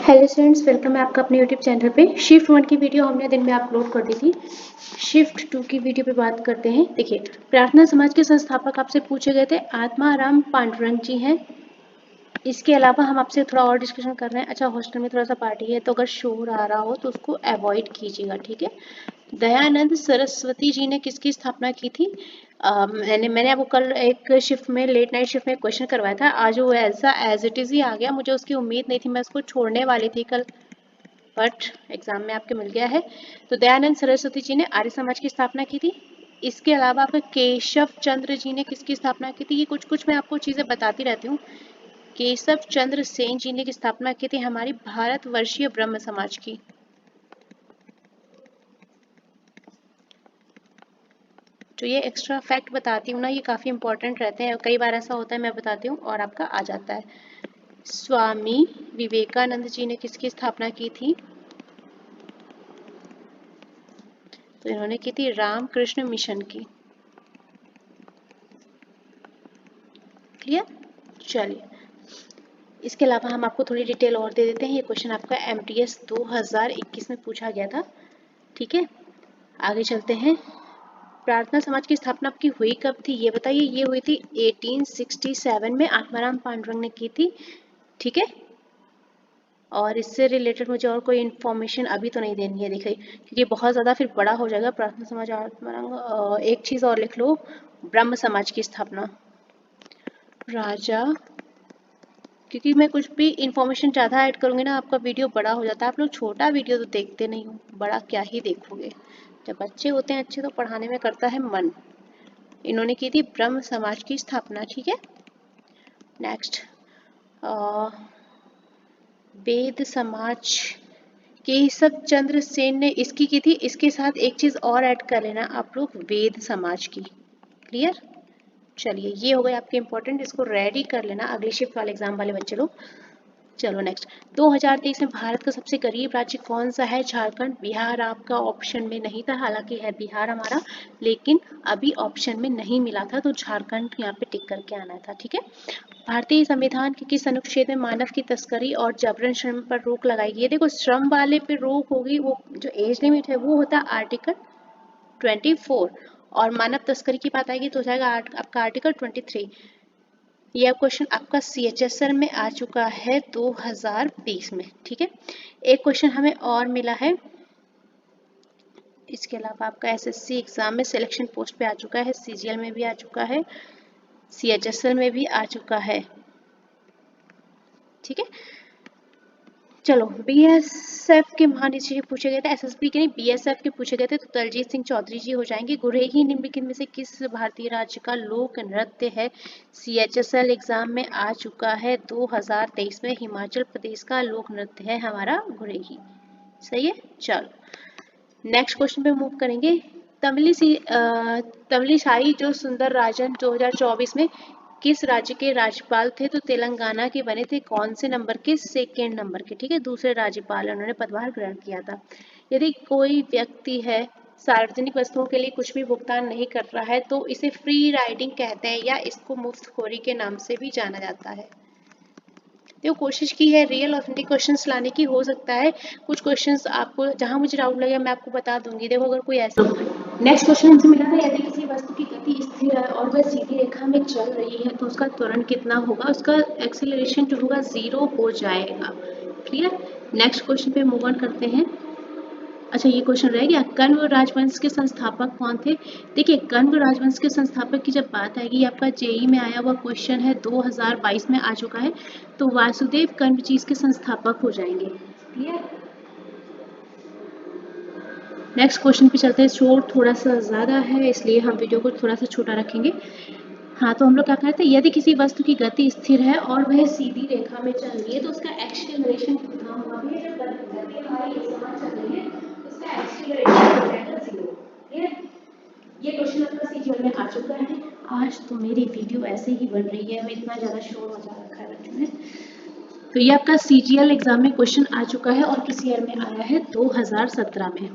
Hello students, welcome है आपका अपने यूट्यूब चैनल पे। शिफ्ट 1 की वीडियो हमने दिन में अपलोड कर दी थी। शिफ्ट 2 की वीडियो पे बात करते हैं। देखिए, प्रार्थना समाज के संस्थापक आपसे पूछे गए थे आत्माराम पांडुरंग जी हैं। इसके अलावा हम आपसे थोड़ा और डिस्कशन कर रहे हैं। अच्छा, हॉस्टल में थोड़ा सा पार्टी है तो अगर शोर आ रहा हो तो उसको अवॉइड कीजिएगा, ठीक है। दयानंद सरस्वती जी ने किसकी स्थापना की थी? मैंने आपको कल एक शिफ्ट में, लेट नाइट शिफ्ट में क्वेश्चन करवाया था। आज वो ऐसा एज इट इज ही आ गया, मुझे उसकी उम्मीद नहीं थी, मैं उसको छोड़ने वाली थी कल, बट एग्जाम में आपके मिल गया है। तो दयानंद सरस्वती जी ने आर्य समाज की स्थापना की थी। इसके अलावा आपका केशव चंद्र जी ने किसकी स्थापना की थी? ये कुछ कुछ मैं आपको चीजें बताती रहती हूँ। केशव चंद्र सेन जी ने स्थापना की थी हमारी भारतवर्षीय ब्रह्म समाज की। तो ये एक्स्ट्रा फैक्ट बताती हूँ ना, ये काफी इंपॉर्टेंट रहते हैं। कई बार ऐसा होता है मैं बताती हूँ और आपका आ जाता है। स्वामी विवेकानंद जी ने किसकी स्थापना की थी? तो इन्होंने की थी रामकृष्ण मिशन की। क्लियर? चलिए, इसके अलावा हम आपको थोड़ी डिटेल और दे देते हैं। ये क्वेश्चन आपका MTS 2021 में पूछा गया था, ठीक है। आगे चलते हैं। प्रार्थना समाज की स्थापना आपकी हुई कब थी ये बताइए? ये हुई थी 1867 में, आत्माराम पांडुरंग ने की थी, ठीक है। और इससे रिलेटेड मुझे और कोई इन्फॉर्मेशन अभी तो नहीं देनी है, देखिए, क्योंकि बहुत ज़्यादा फिर बड़ा हो जाएगा। प्रार्थना समाज, आत्माराम। एक चीज़ और लिख लो, ब्रह्म समाज की स्थापना राजा, क्योंकि मैं कुछ भी इंफॉर्मेशन ज़्यादा ऐड करूँगी ना, आपका वीडियो बड़ा हो जाता है। आप लोग छोटा वीडियो तो देखते नहीं हो, बड़ा क्या ही देखोगे। जब बच्चे होते हैं अच्छे तो पढ़ाने में करता है मन। इन्होंने की थी ब्रह्म समाज की स्थापना, ठीक है। नेक्स्ट, वेद समाज, केशव चंद्र सेन ने इसकी की थी। इसके साथ एक चीज़ और ऐड कर लेना आप लोग, वेद समाज की। क्लियर? चलिए, ये हो गए आपके इंपॉर्टेंट, इसको रेडी कर लेना अगले शिफ्ट वाले एग्जाम वाले बच्चे लोग। चलो नेक्स्ट, 2023 में भारत का सबसे गरीब राज्य कौन सा है? झारखंड। बिहार आपका ऑप्शन में नहीं था, हालांकि है बिहार हमारा, लेकिन अभी ऑप्शन में नहीं मिला था, तो झारखंड यहाँ पे टिक करके आना था, ठीक है। भारतीय संविधान के किस अनुच्छेद में मानव की तस्करी और जबरन श्रम पर रोक लगाई गई है? देखो, श्रम वाले पे रोक होगी, वो जो एज लिमिट है वो होता है आर्टिकल 24, और मानव तस्करी की बात आएगी तो हो जाएगा आपका आर्टिकल 23। यह क्वेश्चन आपका CHSL में आ चुका है 2020 में, ठीक है। एक क्वेश्चन हमें और मिला है, इसके अलावा आपका SSC एग्जाम में सिलेक्शन पोस्ट पे आ चुका है, CGL में भी आ चुका है, CHSL में भी आ चुका है, ठीक है। चलो, BSF के महानिदेशक पूछे गए थे, SSB के नहीं, BSF के पूछे गए थे, तो दलजीत सिंह चौधरी जी हो जाएंगे। गुरेही निम्नलिखित में से किस भारतीय राज्य का लोक नृत्य है? CHSL एग्जाम में आ चुका है 2023 में, हिमाचल प्रदेश का लोक नृत्य है हमारा गुरेही। सही है। चलो नेक्स्ट क्वेश्चन पे मूव करेंगे। तमिलिसाई जो सुंदर राजन 2024 में किस राज्य के राज्यपाल थे? तो तेलंगाना के बने थे। कौन से नंबर के? सेकेंड नंबर के, ठीक है। दूसरे राज्यपाल, उन्होंने पदभार ग्रहण किया था। यदि कोई व्यक्ति है सार्वजनिक वस्तुओं के लिए कुछ भी भुगतान नहीं कर रहा है तो इसे फ्री राइडिंग कहते हैं, या इसको मुफ्तखोरी के नाम से भी जाना जाता है। तो कोशिश की है रियल ऑथेंटिक क्वेश्चंस लाने की। हो सकता है कुछ क्वेश्चंस आपको, जहां मुझे डाउट लगे मैं आपको बता दूंगी। देखो, अगर कोई ऐसा, नेक्स्ट क्वेश्चन हमसे मिला था, यदि किसी वस्तु की गति स्थिर है और वह सीधी रेखा में चल रही है तो उसका त्वरण कितना होगा? उसका एक्सीलरेशन जो होगा 0 हो जाएगा। क्लियर? नेक्स्ट क्वेश्चन पे मूव ऑन करते हैं। अच्छा, ये क्वेश्चन रह गया, कण्व राजवंश के संस्थापक कौन थे? देखिए, कण्व राजवंश के संस्थापक की जब बात आएगी, आपका JEE में आया हुआ क्वेश्चन है, 2022 में आ चुका है, तो वासुदेव कण्व जी इसके संस्थापक हो जाएंगे। क्लियर? नेक्स्ट क्वेश्चन पे चलते हैं। शोर थोड़ा सा ज्यादा है इसलिए हम वीडियो को थोड़ा सा छोटा रखेंगे। हाँ, तो हम लोग क्या कहते हैं, यदि किसी वस्तु की गति स्थिर है और वह सीधी रेखा में चल रही है तो उसका एक्सीलरेशन कितना होगा? जब गति हमारी एक समान चल रही है तो उसका एक्सीलरेशन हो जाएगा 0। क्लियर? ये क्वेश्चन आपका CGL में आ चुका है। आज तो मेरी वीडियो ऐसे ही बन रही है, हमें इतना ज्यादा शोर मचा रखा है बच्चों ने। तो ये आपका CGL एग्जाम में क्वेश्चन आ चुका है और किस ईयर में आया है? 2017 में।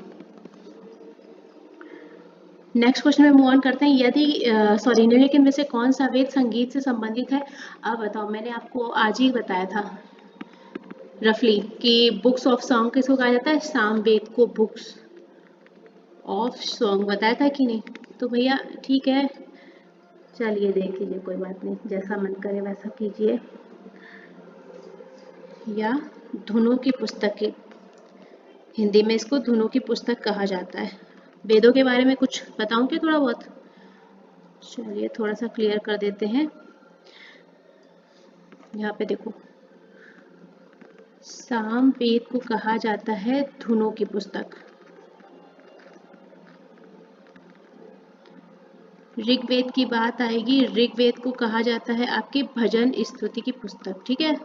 नेक्स्ट क्वेश्चन में मूव ऑन करते हैं। यदि निम्नलिखित में से कौन सा वेद संगीत से संबंधित है? अब बताओ, मैंने आपको आज ही बताया था। रफली कि बुक्स ऑफ सॉन्ग किसको कहा जाता है, सामवेद को बुक्स ऑफ सॉन्ग बताया था कि नहीं। तो भैया ठीक है, चलिए देख लीजिए, कोई बात नहीं, जैसा मन करे वैसा कीजिए। या धुनों की पुस्तक की, हिंदी में इसको धुनों की पुस्तक कहा जाता है। वेदों के बारे में कुछ बताऊं क्या थोड़ा बहुत, चलिए थोड़ा सा क्लियर कर देते हैं। यहाँ पे देखो, सामवेद को कहा जाता है धुनों की पुस्तक। ऋग्वेद की बात आएगी, ऋग्वेद को कहा जाता है आपके भजन स्तुति की पुस्तक, ठीक है,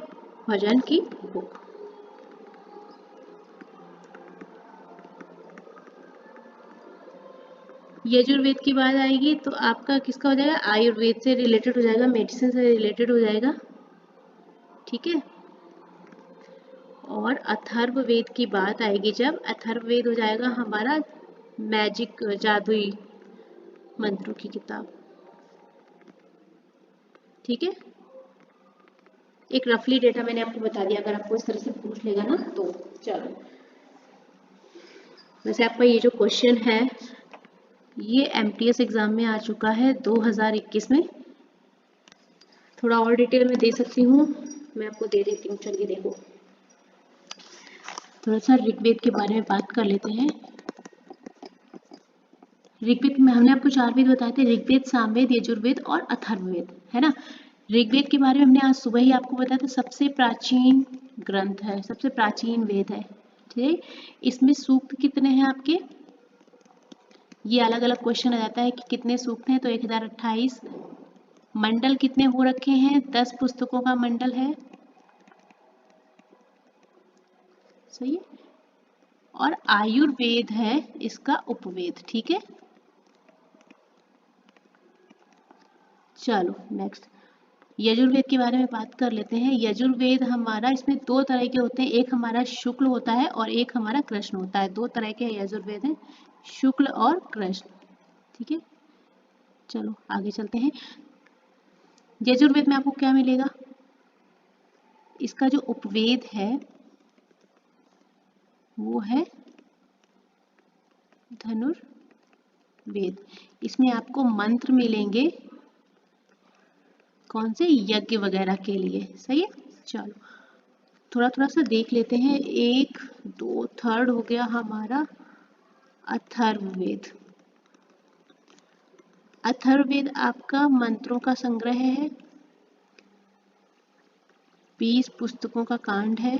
भजन की बुक। यजुर्वेद की बात आएगी तो आपका किसका हो जाएगा, आयुर्वेद से रिलेटेड हो जाएगा, मेडिसिन से रिलेटेड हो जाएगा, ठीक है। और अथर्ववेद की बात आएगी जब, अथर्ववेद हो जाएगा हमारा मैजिक, जादुई मंत्रों की किताब, ठीक है। एक रफली डेटा मैंने आपको बता दिया, अगर आपको इस तरह से पूछ लेगा ना तो। चलो, वैसे आपका ये जो क्वेश्चन है ये एमटीएस एग्जाम में आ चुका है 2021 में। थोड़ा और डिटेल में दे सकती हूँ, मैं आपको दे देती हूँ, चलिए देखो। थोड़ा सा ऋग्वेद के बारे में बात कर लेते हैं। ऋग्वेद में हमने आपको 4 वेद बताए थे, ऋग्वेद, सामवेद, यजुर्वेद और अथर्ववेद, है ना। ऋग्वेद के बारे में हमने आज सुबह ही आपको बताया था, सबसे प्राचीन ग्रंथ है, सबसे प्राचीन वेद है, ठीक। इसमें सूक्त कितने हैं आपके, ये अलग अलग क्वेश्चन आ जाता है कि कितने सूक्त हैं, तो 1028। मंडल कितने हो रखे हैं, 10 पुस्तकों का मंडल है, सही है। और आयुर्वेद है इसका उपवेद, ठीक है। चलो नेक्स्ट, यजुर्वेद के बारे में बात कर लेते हैं। यजुर्वेद हमारा, इसमें 2 तरह के होते हैं, एक हमारा शुक्ल होता है और एक हमारा कृष्ण होता है, 2 तरह के यजुर्वेद हैं, शुक्ल और कृष्ण, ठीक है। चलो आगे चलते हैं। यजुर्वेद में आपको क्या मिलेगा, इसका जो उपवेद है वो है धनुर्वेद। इसमें आपको मंत्र मिलेंगे, कौन से, यज्ञ वगैरह के लिए, सही है। चलो थोड़ा थोड़ा सा देख लेते हैं। 1 2 थर्ड हो गया हमारा अथर्ववेद। अथर्ववेद आपका मंत्रों का संग्रह है, 20 पुस्तकों का कांड है।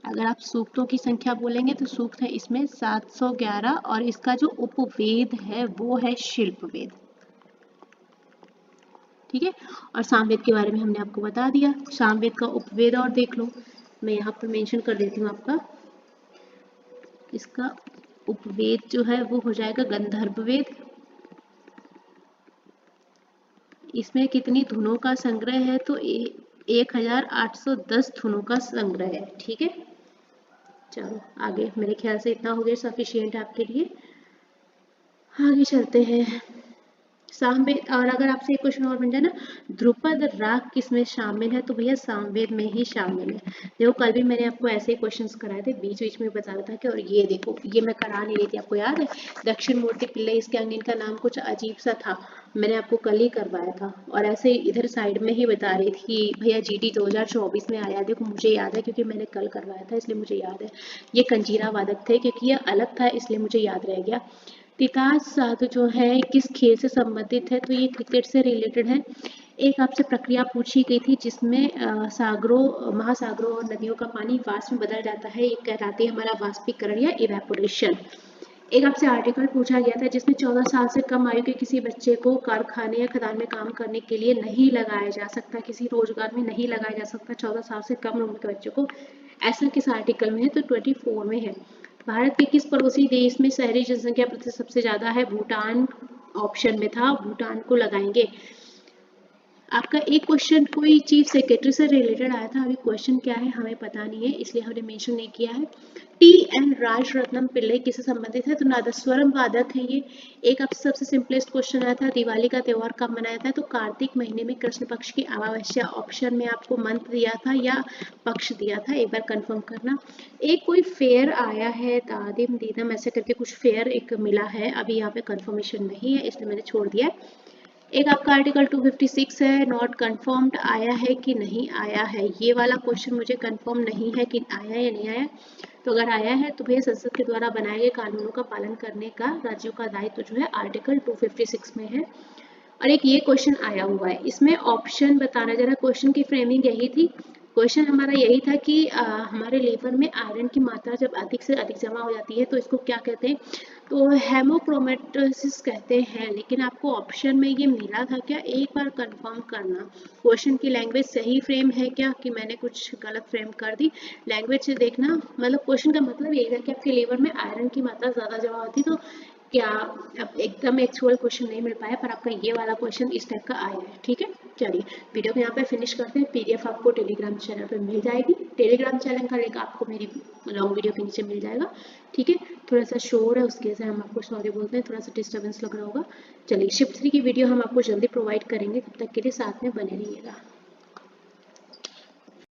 अगर आप सूक्तों की संख्या बोलेंगे तो सूक्त है इसमें 711, और इसका जो उपवेद है वो है शिल्पवेद, ठीक है। और सामवेद के बारे में हमने आपको बता दिया, सामवेद का उपवेद और देख लो, मैं यहाँ पर मेंशन कर देती हूँ आपका, इसका उपवेद जो है वो हो जाएगा गंधर्ववेद। इसमें कितनी धुनों का संग्रह है, तो 1810 धुनों का संग्रह है, ठीक है। चलो आगे, मेरे ख्याल से इतना हो गया सफिशियंट आपके लिए, आगे चलते हैं। सामवेद, और अगर आपसे एक क्वेश्चन और बन जाए ना, ध्रुपद राग किसमें शामिल है, तो भैया सामवेद में ही शामिल है। देखो कल भी मैंने आपको ऐसे ही क्वेश्चंस कराए थे, बीच बीच में बता रहा था कि, और ये देखो ये मैं करा नहीं रही थी, आपको याद है, दक्षिण मूर्ति पिल्लई, इसके अंग इनका नाम कुछ अजीब सा था, मैंने आपको कल ही करवाया था। और ऐसे इधर साइड में ही बता रही थी कि भैया जीडी 2024 में आया, देखो मुझे याद है क्योंकि मैंने कल करवाया था, इसलिए मुझे याद है। ये कंजीरा वादक थे, क्योंकि ये अलग था इसलिए मुझे याद रह गया। तितास साधु जो है किस खेल से संबंधित है, तो ये क्रिकेट से रिलेटेड है। एक आपसे प्रक्रिया पूछी गई थी जिसमें सागरों, महासागरों और नदियों का पानी वाष्प में बदल जाता है, ये कहलाती है हमारा वाष्पीकरण या इवेपोरेशन। एक आपसे आर्टिकल पूछा गया था जिसमें 14 साल से कम आयु के किसी बच्चे को कारखाने या खदान में काम करने के लिए नहीं लगाया जा सकता, किसी रोजगार में नहीं लगाया जा सकता 14 साल से कम उम्र के बच्चों को, ऐसा किस आर्टिकल में है, तो 24 में है। भारत के किस पड़ोसी देश में शहरी जनसंख्या प्रतिशत सबसे ज्यादा है, भूटान ऑप्शन में था, भूटान को लगाएंगे। आपका एक क्वेश्चन कोई चीफ सेक्रेटरी से रिलेटेड आया था, अभी क्वेश्चन क्या है हमें पता नहीं है, इसलिए हमने मेंशन नहीं किया है। टी एन राजरत्नम पिल्लई किससे संबंधित है, तो नादस्वरम वादक है ये। एक आपसे सबसे सिंपलेस्ट क्वेश्चन आया था, दिवाली का त्यौहार कब मनाया था, तो कार्तिक महीने में कृष्ण पक्ष की अमावस्या। ऑप्शन में आपको मंथ दिया था या पक्ष दिया था, एक बार कंफर्म करना। एक कोई फेयर आया है, दादिम दीदम ऐसे करके कुछ फेयर एक मिला है, अभी यहाँ पे कंफर्मेशन नहीं है इसलिए मैंने छोड़ दिया है। एक आपका आर्टिकल 256 है, नॉट कंफर्म्ड आया है कि नहीं आया है, ये वाला क्वेश्चन मुझे कंफर्म नहीं है कि आया या नहीं आया। तो अगर आया है तो भैया संसद के द्वारा बनाए गए कानूनों का पालन करने का राज्यों का दायित्व जो है आर्टिकल 256 में है। और एक ये क्वेश्चन आया हुआ है, इसमें ऑप्शन बताना जरा, क्वेश्चन की फ्रेमिंग यही थी। क्वेश्चन हमारा यही था कि हमारे लीवर में आयरन की मात्रा जब अधिक से अधिक जमा हो जाती है तो इसको क्या कहते हैं, तो हेमोक्रोमेटोसिस कहते हैं। लेकिन आपको ऑप्शन में ये मिला था क्या, एक बार कंफर्म करना क्वेश्चन की लैंग्वेज सही फ्रेम है क्या, कि मैंने कुछ गलत फ्रेम कर दी। लैंग्वेज से देखना, मतलब क्वेश्चन का मतलब यही था कि आपके लीवर में आयरन की मात्रा ज़्यादा जमा होती, तो क्या अब एकदम एक्चुअल क्वेश्चन नहीं मिल पाया, पर आपका ये वाला क्वेश्चन इस टाइप का आया है। ठीक है, चलिए वीडियो को यहाँ पे फिनिश करते हैं। पीडीएफ आपको टेलीग्राम चैनल पे मिल जाएगी, टेलीग्राम चैनल का लिंक आपको मेरी लॉन्ग वीडियो के नीचे मिल जाएगा। ठीक है, थोड़ा सा शोर है उसके से हम आपको सॉरी बोलते हैं, थोड़ा सा डिस्टर्बेंस लग रहा होगा। चलिए शिफ्ट 3 की वीडियो हम आपको जल्दी प्रोवाइड करेंगे, तब तक के लिए साथ में बने रहिएगा।